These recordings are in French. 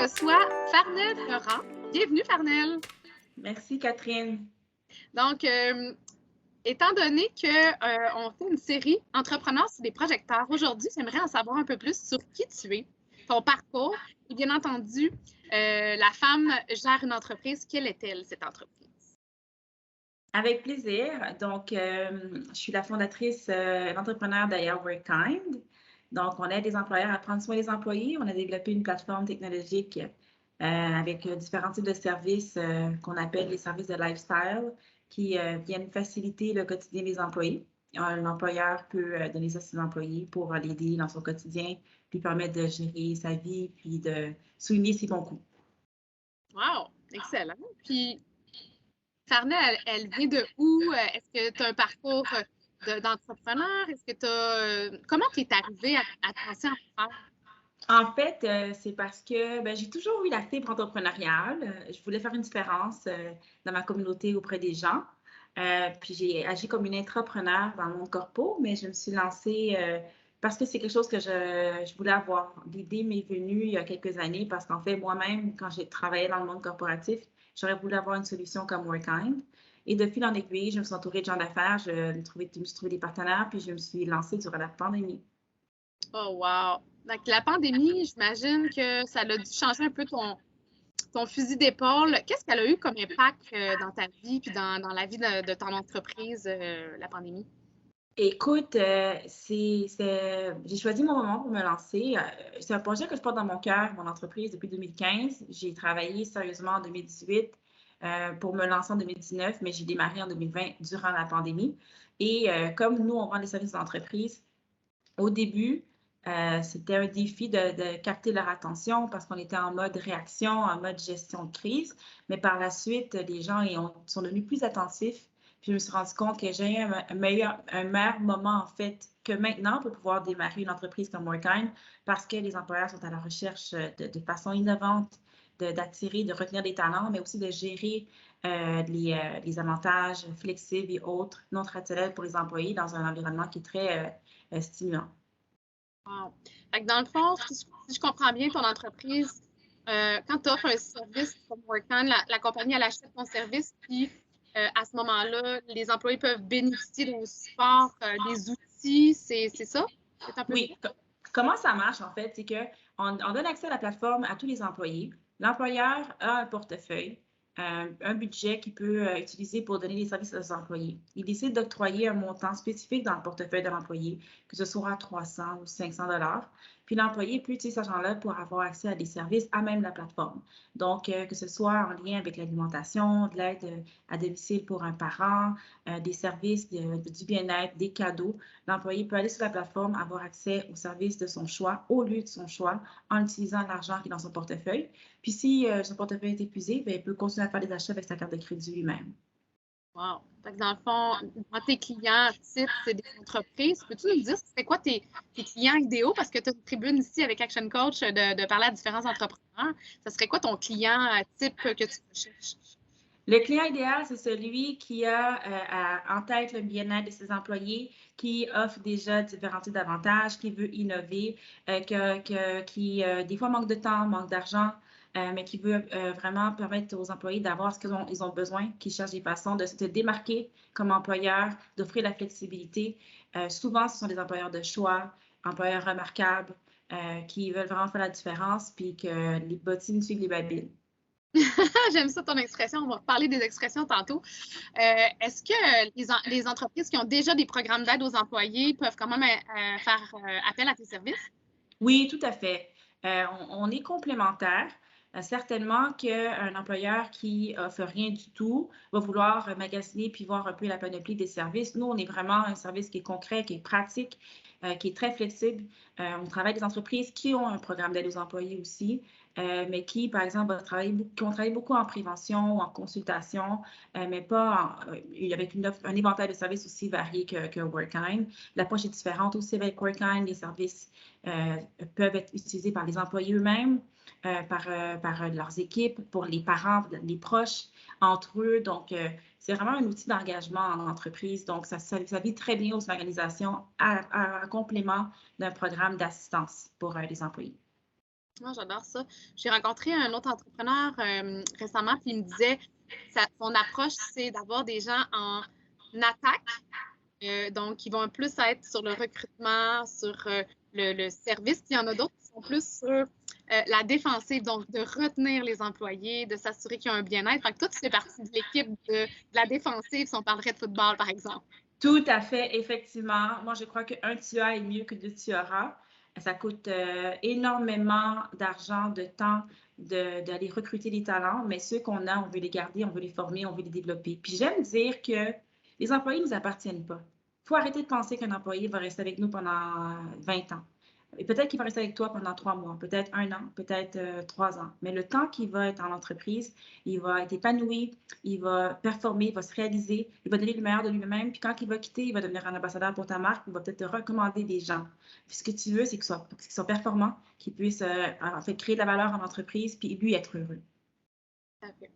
reçoit Farnel Laurent. Bienvenue, Farnel. Merci, Catherine. Donc, étant donné qu'on fait une série Entrepreneurs sur des projecteurs, aujourd'hui, j'aimerais en savoir un peu plus sur qui tu es, ton parcours et bien entendu, la femme gère une entreprise. Quelle est-elle, cette entreprise? Avec plaisir. Donc, je suis la fondatrice, l'entrepreneur d'Aya Workkind. Donc, on aide les employeurs à prendre soin des employés. On a développé une plateforme technologique avec différents types de services qu'on appelle les services de lifestyle qui viennent faciliter le quotidien des employés. L'employeur peut donner ça à ses employés pour l'aider dans son quotidien, lui permettre de gérer sa vie, puis de souligner ses bons coups. Wow! Excellent. Puis, Farnel, elle vient de où? Est-ce que tu as un parcours d'entrepreneur? Est-ce que tu as... comment tu es arrivée à penser en faire? En fait, c'est parce que j'ai toujours eu la fibre entrepreneuriale. Je voulais faire une différence dans ma communauté auprès des gens. Puis j'ai agi comme une entrepreneur dans le monde corpo, mais je me suis lancée parce que c'est quelque chose que je voulais avoir. L'idée m'est venue il y a quelques années parce qu'en fait, moi-même, quand j'ai travaillé dans le monde corporatif, j'aurais voulu avoir une solution comme Workkind. Et de fil en aiguille, je me suis entourée de gens d'affaires, je me suis trouvé des partenaires, puis je me suis lancée durant la pandémie. Oh, wow! Donc, la pandémie, j'imagine que ça a dû changer un peu ton fusil d'épaule. Qu'est-ce qu'elle a eu comme impact dans ta vie puis dans la vie de ton entreprise, la pandémie? Écoute, j'ai choisi mon moment pour me lancer. C'est un projet que je porte dans mon cœur, mon entreprise, depuis 2015. J'ai travaillé sérieusement en 2018 pour me lancer en 2019, mais j'ai démarré en 2020 durant la pandémie. Et comme nous, on vend des services d'entreprise, au début, c'était un défi de capter leur attention parce qu'on était en mode réaction, en mode gestion de crise. Mais par la suite, les gens sont devenus plus attentifs. Puis je me suis rendu compte que j'ai eu un meilleur moment, en fait, que maintenant pour pouvoir démarrer une entreprise comme Workkind parce que les employeurs sont à la recherche de façon innovante d'attirer, de retenir des talents, mais aussi de gérer les avantages flexibles et autres non traditionnels pour les employés dans un environnement qui est très stimulant. Wow. Fait que dans le fond, si je comprends bien ton entreprise, quand tu offres un service comme Workman, la compagnie, elle achète ton service, puis à ce moment-là, les employés peuvent bénéficier d'un support, des outils, c'est ça? C'est un peu ça? Oui, comment ça marche en fait? C'est qu'on donne accès à la plateforme à tous les employés. L'employeur a un portefeuille, un budget qu'il peut utiliser pour donner des services aux employés. Il décide d'octroyer un montant spécifique dans le portefeuille de l'employé, que ce soit 300 ou 500 dollars. Puis l'employé peut utiliser cet argent-là pour avoir accès à des services à même la plateforme. Donc, que ce soit en lien avec l'alimentation, de l'aide à domicile pour un parent, des services du bien-être, des cadeaux. L'employé peut aller sur la plateforme, avoir accès aux services de son choix au lieu de son choix en utilisant l'argent qui est dans son portefeuille. Puis si son portefeuille est épuisé, il peut continuer à faire des achats avec sa carte de crédit lui-même. Wow. Fait que dans le fond, moi, tes clients type, c'est des entreprises. Peux-tu nous dire c'est quoi tes clients idéaux? Parce que tu as une tribune ici avec Action Coach de parler à différents entrepreneurs. Ça serait quoi ton client type que tu recherches? Le client idéal, c'est celui qui a en tête le bien-être de ses employés, qui offre déjà différents types d'avantages, qui veut innover, qui des fois manque de temps, manque d'argent, mais qui veut vraiment permettre aux employés d'avoir ce qu'ils ont besoin, qui cherchent des façons de se démarquer comme employeur, d'offrir la flexibilité. Souvent, ce sont des employeurs de choix, employeurs remarquables, qui veulent vraiment faire la différence, puis que les bottines suivent les babines. J'aime ça ton expression. On va reparler des expressions tantôt. Est-ce que les entreprises qui ont déjà des programmes d'aide aux employés peuvent quand même faire appel à tes services? Oui, tout à fait. On est complémentaires. Certainement qu'un employeur qui offre rien du tout va vouloir magasiner puis voir un peu la panoplie des services. Nous, on est vraiment un service qui est concret, qui est pratique, qui est très flexible. On travaille avec des entreprises qui ont un programme d'aide aux employés aussi, mais qui, par exemple, qui vont travailler beaucoup en prévention ou en consultation, mais pas avec un éventail de services aussi varié que Workkind. L'approche est différente aussi avec Workkind. Les services euh, peuvent être utilisés par les employés eux-mêmes, par leurs équipes, pour les parents, les proches, entre eux. Donc, c'est vraiment un outil d'engagement en entreprise. Donc, ça vit très bien aux organisations en complément d'un programme d'assistance pour les employés. Moi, j'adore ça. J'ai rencontré un autre entrepreneur récemment, puis il me disait son approche, c'est d'avoir des gens en attaque. Donc, ils vont plus être sur le recrutement, sur le service. Puis il y en a d'autres qui sont plus sur la défensive, donc de retenir les employés, de s'assurer qu'il y a un bien-être. Fait que toi, tu fais partie de l'équipe de la défensive si on parlerait de football, par exemple. Tout à fait, effectivement. Moi, je crois qu'un tu as est mieux que deux tu auras. Ça coûte énormément d'argent, de temps d'aller recruter des talents, mais ceux qu'on a, on veut les garder, on veut les former, on veut les développer. Puis j'aime dire que les employés ne nous appartiennent pas. Il faut arrêter de penser qu'un employé va rester avec nous pendant 20 ans. Et peut-être qu'il va rester avec toi pendant 3 mois, peut-être 1 an, peut-être 3 ans. Mais le temps qu'il va être en entreprise, il va être épanoui, il va performer, il va se réaliser, il va donner le meilleur de lui-même. Puis quand il va quitter, il va devenir un ambassadeur pour ta marque, il va peut-être te recommander des gens. Puis ce que tu veux, c'est qu'ils soient performants, qu'ils puissent en fait créer de la valeur en entreprise, puis lui être heureux. Okay.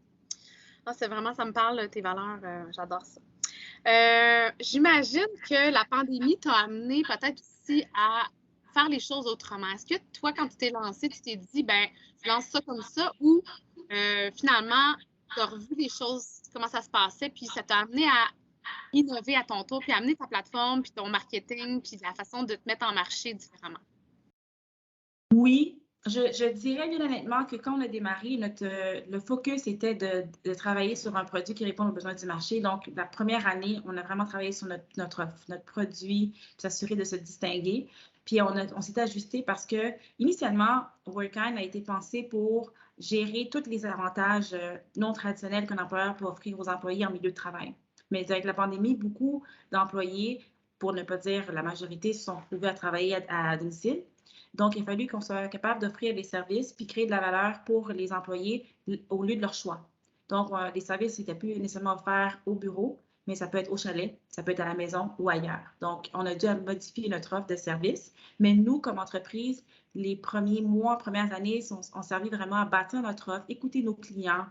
Ah, c'est vraiment, ça me parle, tes valeurs, j'adore ça. J'imagine que la pandémie t'a amené peut-être aussi à faire les choses autrement. Est-ce que toi, quand tu t'es lancé, tu t'es dit, ben, je lance ça comme ça, ou finalement, tu as revu les choses, comment ça se passait, puis ça t'a amené à innover à ton tour, puis amener ta plateforme, puis ton marketing, puis la façon de te mettre en marché différemment? Oui, je dirais bien honnêtement que quand on a démarré, le focus était de travailler sur un produit qui répond aux besoins du marché. Donc, la première année, on a vraiment travaillé sur notre produit, s'assurer de se distinguer. Puis, on s'est ajusté parce que, initialement, Workine a été pensé pour gérer tous les avantages non traditionnels qu'un employeur peut offrir aux employés en milieu de travail. Mais avec la pandémie, beaucoup d'employés, pour ne pas dire la majorité, se sont retrouvés à travailler à domicile. Donc, il a fallu qu'on soit capable d'offrir des services puis créer de la valeur pour les employés au lieu de leur choix. Donc, les services n'étaient plus nécessairement offerts au bureau, mais ça peut être au chalet, ça peut être à la maison ou ailleurs. Donc, on a dû modifier notre offre de services, mais nous, comme entreprise, les premiers mois, premières années, on servi vraiment à bâtir notre offre, écouter nos clients,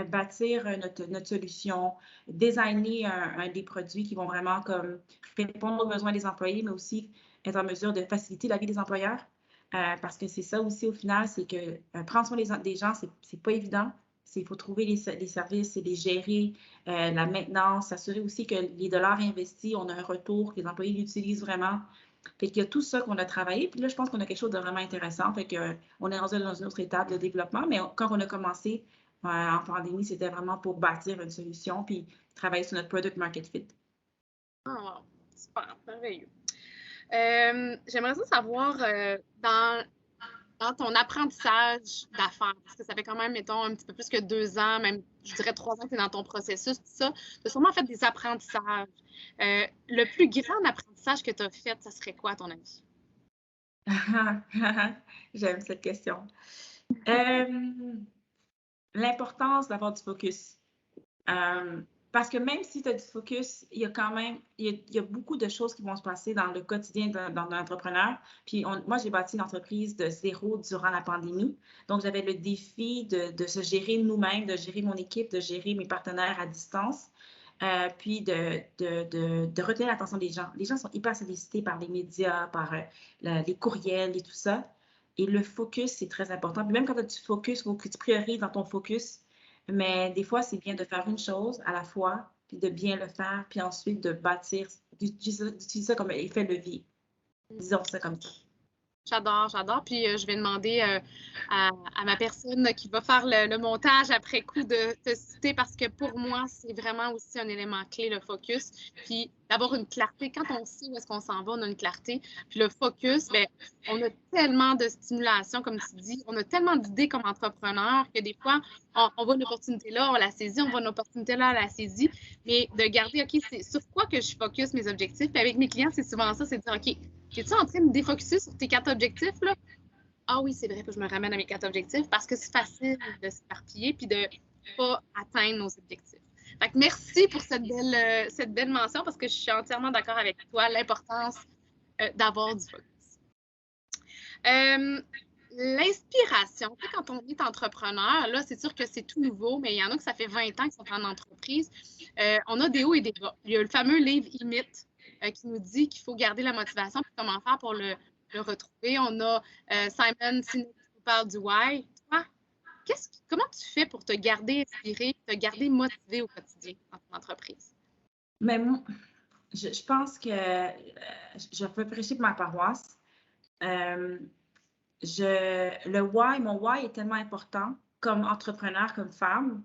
bâtir notre solution, designer un des produits qui vont vraiment comme répondre aux besoins des employés, mais aussi être en mesure de faciliter la vie des employeurs. Parce que c'est ça aussi au final, c'est que prendre soin des gens, c'est pas évident. Il faut trouver les services et les gérer, la maintenance, s'assurer aussi que les dollars investis, on a un retour, que les employés l'utilisent vraiment. Fait qu'il y a tout ça qu'on a travaillé. Puis là, je pense qu'on a quelque chose de vraiment intéressant. Fait que, on est rendu dans une autre étape de développement. Mais quand on a commencé en pandémie, c'était vraiment pour bâtir une solution puis travailler sur notre product market fit. Oh, wow. Super, merveilleux. J'aimerais ça savoir dans ton apprentissage d'affaires, parce que ça fait quand même, mettons, un petit peu plus que 2 ans, même, je dirais 3 ans que tu es dans ton processus, tout ça, tu as sûrement fait des apprentissages. Le plus grand apprentissage que tu as fait, ça serait quoi, à ton avis? J'aime cette question. L'importance d'avoir du focus. Parce que même si tu as du focus, il y a quand même il y a beaucoup de choses qui vont se passer dans le quotidien d'un entrepreneur. Puis moi, j'ai bâti une entreprise de zéro durant la pandémie. Donc, j'avais le défi de se gérer nous-mêmes, de gérer mon équipe, de gérer mes partenaires à distance, puis de retenir l'attention des gens. Les gens sont hyper sollicités par les médias, par les courriels et tout ça. Et le focus, c'est très important. Puis même quand tu as du focus, il faut que tu priorises dans ton focus. Mais des fois, c'est bien de faire une chose à la fois, puis de bien le faire, puis ensuite de bâtir, d'utiliser ça comme effet levier. Disons ça comme ça. J'adore, j'adore. Puis je vais demander à ma personne qui va faire le montage après coup de te citer parce que pour moi, c'est vraiment aussi un élément clé, le focus. Puis d'avoir une clarté. Quand on sait où est-ce qu'on s'en va, on a une clarté. Puis le focus, bien, on a tellement de stimulation, comme tu dis. On a tellement d'idées comme entrepreneur que des fois, on voit une opportunité là, on la saisit, on voit une opportunité là, on la saisit. Mais de garder, OK, c'est sur quoi que je focus mes objectifs. Puis avec mes clients, c'est souvent ça, c'est de dire, OK, es-tu en train de me défocuser sur tes 4 objectifs, là? Ah oui, c'est vrai, faut que je me ramène à mes 4 objectifs parce que c'est facile de s'éparpiller puis de ne pas atteindre nos objectifs. Fait que merci pour cette belle mention parce que je suis entièrement d'accord avec toi, l'importance d'avoir du focus. L'inspiration, tu sais, quand on est entrepreneur, là, c'est sûr que c'est tout nouveau, mais il y en a que ça fait 20 ans qu'ils sont en entreprise. On a des hauts et des bas. Il y a le fameux livre Limite qui nous dit qu'il faut garder la motivation et comment faire pour le retrouver. On a Simon Sinek qui nous parles du why. Toi, comment tu fais pour te garder inspiré, te garder motivé au quotidien dans ton entreprise? Mais moi, je pense que je peux prêcher pour ma paroisse. Euh, mon why est tellement important comme entrepreneur, comme femme,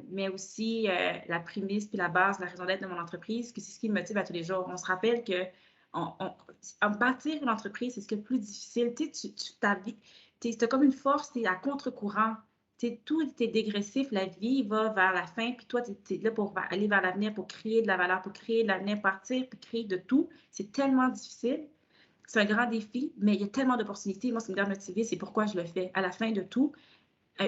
mais aussi la prémisse puis la base, la raison d'être de mon entreprise, que c'est ce qui me motive à tous les jours. On se rappelle que bâtir une entreprise, c'est ce qui est le plus difficile. Tu sais, ta vie, c'est comme une force, tu es à contre-courant. Tout est dégressif, la vie va vers la fin, puis toi, tu es là pour aller vers l'avenir, pour créer de la valeur, pour créer de l'avenir, partir, puis créer de tout. C'est tellement difficile. C'est un grand défi, mais il y a tellement d'opportunités. Moi, ce qui me garde motivée, c'est pourquoi je le fais. À la fin de tout,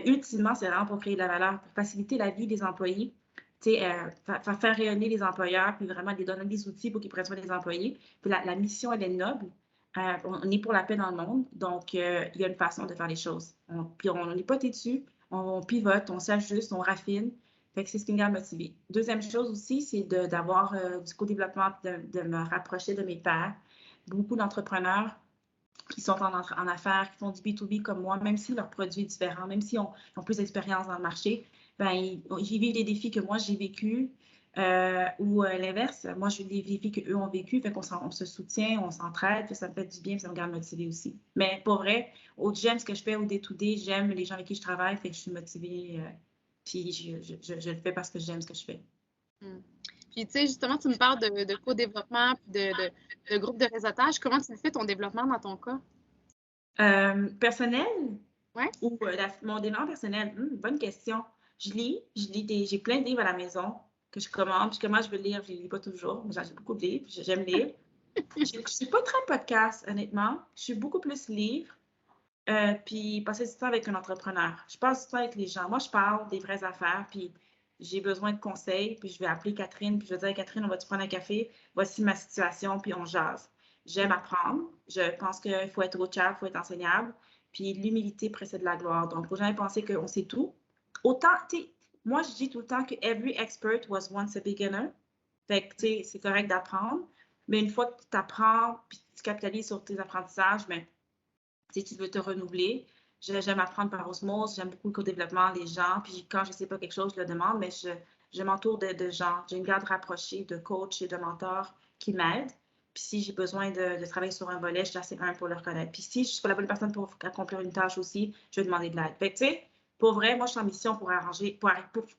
ultimement, c'est vraiment pour créer de la valeur, pour faciliter la vie des employés, faire rayonner les employeurs, puis vraiment les donner des outils pour qu'ils prennent soin des employés. Puis la mission, elle est noble. On est pour la paix dans le monde, donc il y a une façon de faire les choses. Puis on n'est pas têtu, on pivote, on s'ajuste, on raffine. Fait que c'est ce qui me garde motivée. Deuxième chose aussi, c'est d'avoir du co-développement, de me rapprocher de mes pairs. Beaucoup d'entrepreneurs qui sont en affaires, qui font du B2B comme moi, même si leur produit est différent, même s'ils ont plus d'expérience dans le marché, ben, ils vivent des défis que moi j'ai vécu ou l'inverse. Moi, je vis des défis qu'eux ont vécu, fait qu'on on se soutient, on s'entraide, ça me fait du bien, ça me garde motivée aussi. Mais pour vrai, j'aime ce que je fais au day-to-day, j'aime les gens avec qui je travaille, fait que je suis motivée, puis je le fais parce que j'aime ce que je fais. Puis, tu sais, justement, tu me parles de co-développement, puis de groupe de réseautage. Comment tu fais ton développement dans ton cas? Personnel Ouais. ou mon développement personnel? Bonne question. J'ai plein de livres à la maison que je commande. Puis comment je veux lire, je ne les lis pas toujours, mais j'ai beaucoup de livres, j'aime lire. Je ne suis pas très podcast, honnêtement. Je suis beaucoup plus livre, puis passer du temps avec un entrepreneur. Je passe du temps avec les gens. Moi, je parle des vraies affaires, puis j'ai besoin de conseils, puis je vais appeler Catherine, puis je vais dire, Catherine, on va-tu prendre un café? Voici ma situation, puis on jase. J'aime apprendre. Je pense qu'il faut être coachable, il faut être enseignable. Puis l'humilité précède la gloire. Donc, il ne faut jamais penser qu'on sait tout. Autant, tu sais, moi, je dis tout le temps que every expert was once a beginner. Fait que, tu sais, c'est correct d'apprendre. Mais une fois que tu apprends, puis tu capitalises sur tes apprentissages, bien, si tu veux te renouveler. J'aime apprendre par osmose, j'aime beaucoup le co-développement, les gens. Puis quand je ne sais pas quelque chose, je le demande, mais je m'entoure de gens. J'ai une garde rapprochée de coachs et de mentors qui m'aident. Puis si j'ai besoin de travailler sur un volet, je suis assez humble pour le reconnaître. Puis si je ne suis pas la bonne personne pour accomplir une tâche aussi, je vais demander de l'aide. Fait que, tu sais, pour vrai, moi, je suis en mission pour arranger,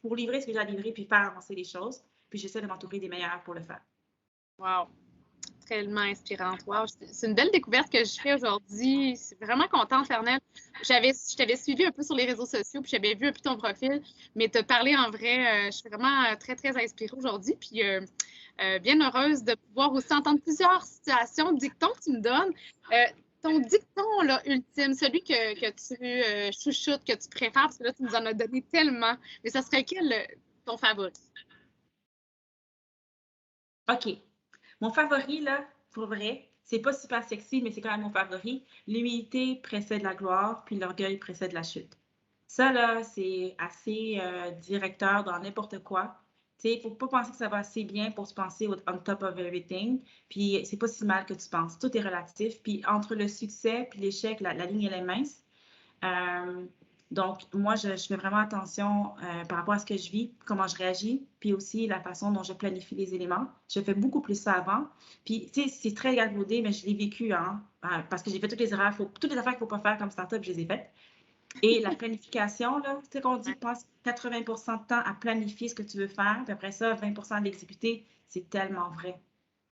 pour livrer ce que j'ai à livrer, puis faire avancer les choses. Puis j'essaie de m'entourer des meilleurs pour le faire. Wow! Tellement inspirante. Wow, c'est une belle découverte que je fais aujourd'hui. Je suis vraiment contente, Fernelle. Je t'avais suivi un peu sur les réseaux sociaux, puis j'avais vu un peu ton profil, mais te parler en vrai, je suis vraiment très, très inspirée aujourd'hui. Puis bien heureuse de pouvoir aussi entendre plusieurs situations, dictons que tu me donnes. Ton dicton là, ultime, celui que tu chouchoutes, que tu préfères, parce que là, tu nous en as donné tellement, mais ça serait quel ton favori? OK. Mon favori, là, pour vrai, c'est pas super sexy, mais c'est quand même mon favori. L'humilité précède la gloire, puis l'orgueil précède la chute. Ça, là, c'est assez directeur dans n'importe quoi. Tu sais, il ne faut pas penser que ça va assez bien pour se penser on top of everything. Puis, c'est pas si mal que tu penses. Tout est relatif. Puis, entre le succès puis l'échec, la ligne, elle est mince. Donc, moi, je fais vraiment attention par rapport à ce que je vis, comment je réagis, puis aussi la façon dont je planifie les éléments. Je fais beaucoup plus ça avant. Puis, tu sais, c'est très galvaudé, mais je l'ai vécu, hein, parce que j'ai fait toutes les erreurs, toutes les affaires qu'il ne faut pas faire comme startup, je les ai faites. Et la planification, là, tu sais, qu'on dit, passe 80 de temps à planifier ce que tu veux faire, puis après ça, 20 de l'exécuter, c'est tellement vrai.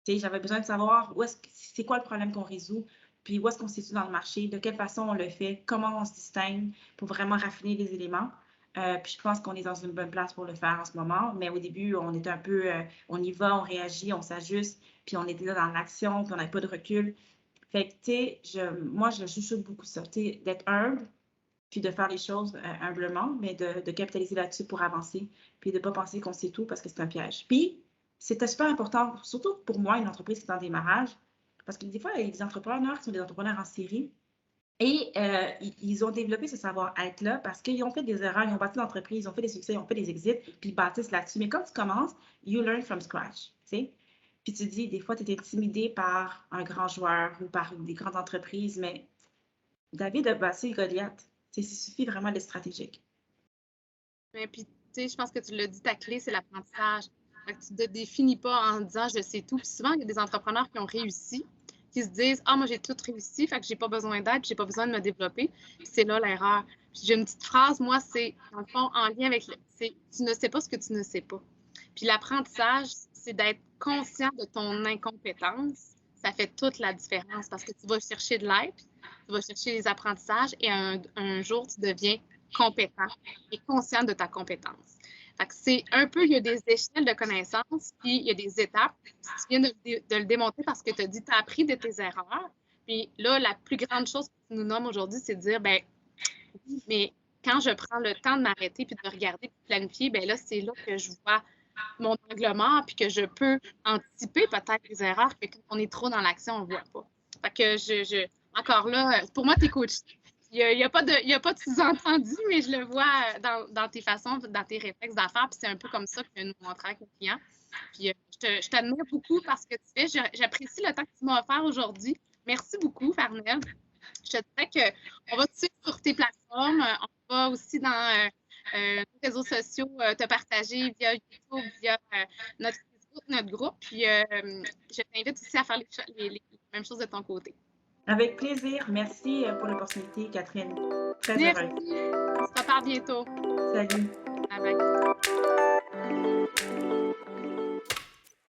Tu sais, j'avais besoin de savoir c'est quoi le problème qu'on résout, puis où est-ce qu'on se situe dans le marché, de quelle façon on le fait, comment on se distingue pour vraiment raffiner les éléments. Puis je pense qu'on est dans une bonne place pour le faire en ce moment, mais au début, on est un peu, on y va, on réagit, on s'ajuste, puis on était là dans l'action, puis on n'avait pas de recul. Fait que, tu sais, moi, je chuchote beaucoup ça, tu sais, d'être humble, puis de faire les choses humblement, mais de capitaliser là-dessus pour avancer, puis de ne pas penser qu'on sait tout parce que c'est un piège. Puis, c'était super important, surtout pour moi, une entreprise qui est en démarrage, parce que des fois, il y a des entrepreneurs qui sont des entrepreneurs en série et ils ont développé ce savoir-être-là parce qu'ils ont fait des erreurs, ils ont bâti l'entreprise, ils ont fait des succès, ils ont fait des exits, puis ils bâtissent là-dessus. Mais quand tu commences, you learn from scratch, tu sais. Puis tu dis, des fois, tu es intimidé par un grand joueur ou par des grandes entreprises, mais David a battu Goliath. Il suffit vraiment d'être stratégique. Et puis, tu sais, je pense que tu l'as dit, ta clé, c'est l'apprentissage. Fait que tu ne te définis pas en disant je sais tout. Puis souvent, il y a des entrepreneurs qui ont réussi, qui se disent ah, moi, j'ai tout réussi, fait que j'ai pas besoin d'aide, j'ai pas besoin de me développer. Puis c'est là l'erreur. Puis j'ai une petite phrase, moi, c'est, dans le fond, en lien avec c'est tu ne sais pas ce que tu ne sais pas. Puis l'apprentissage, c'est d'être conscient de ton incompétence. Ça fait toute la différence parce que tu vas chercher de l'aide, tu vas chercher les apprentissages et un jour, tu deviens compétent et conscient de ta compétence. Fait que c'est un peu, il y a des échelles de connaissances, puis il y a des étapes. Tu viens de le démontrer parce que tu as dit, tu as appris de tes erreurs. Puis là, la plus grande chose que tu nous nommes aujourd'hui, c'est de dire, ben oui, mais quand je prends le temps de m'arrêter puis de regarder puis de planifier, ben là, c'est là que je vois mon angle mort puis que je peux anticiper peut-être les erreurs que quand on est trop dans l'action, on ne voit pas. Fait que encore là, pour moi, tu es coach. Il n'y a pas de sous-entendu, mais je le vois dans tes façons, dans tes réflexes d'affaires, puis c'est un peu comme ça que nous montrons avec nos clients. Puis je t'admire beaucoup parce que tu fais. J'apprécie le temps que tu m'as offert aujourd'hui. Merci beaucoup, Farnel. Je te dirais qu'on va te suivre sur tes plateformes. On va aussi dans nos réseaux sociaux te partager via YouTube, via notre Facebook, notre groupe. Puis je t'invite aussi à faire les mêmes choses de ton côté. Avec plaisir. Merci pour l'opportunité, Catherine. Très Merci. heureuse. On se reparle bientôt. Salut. Bye bye.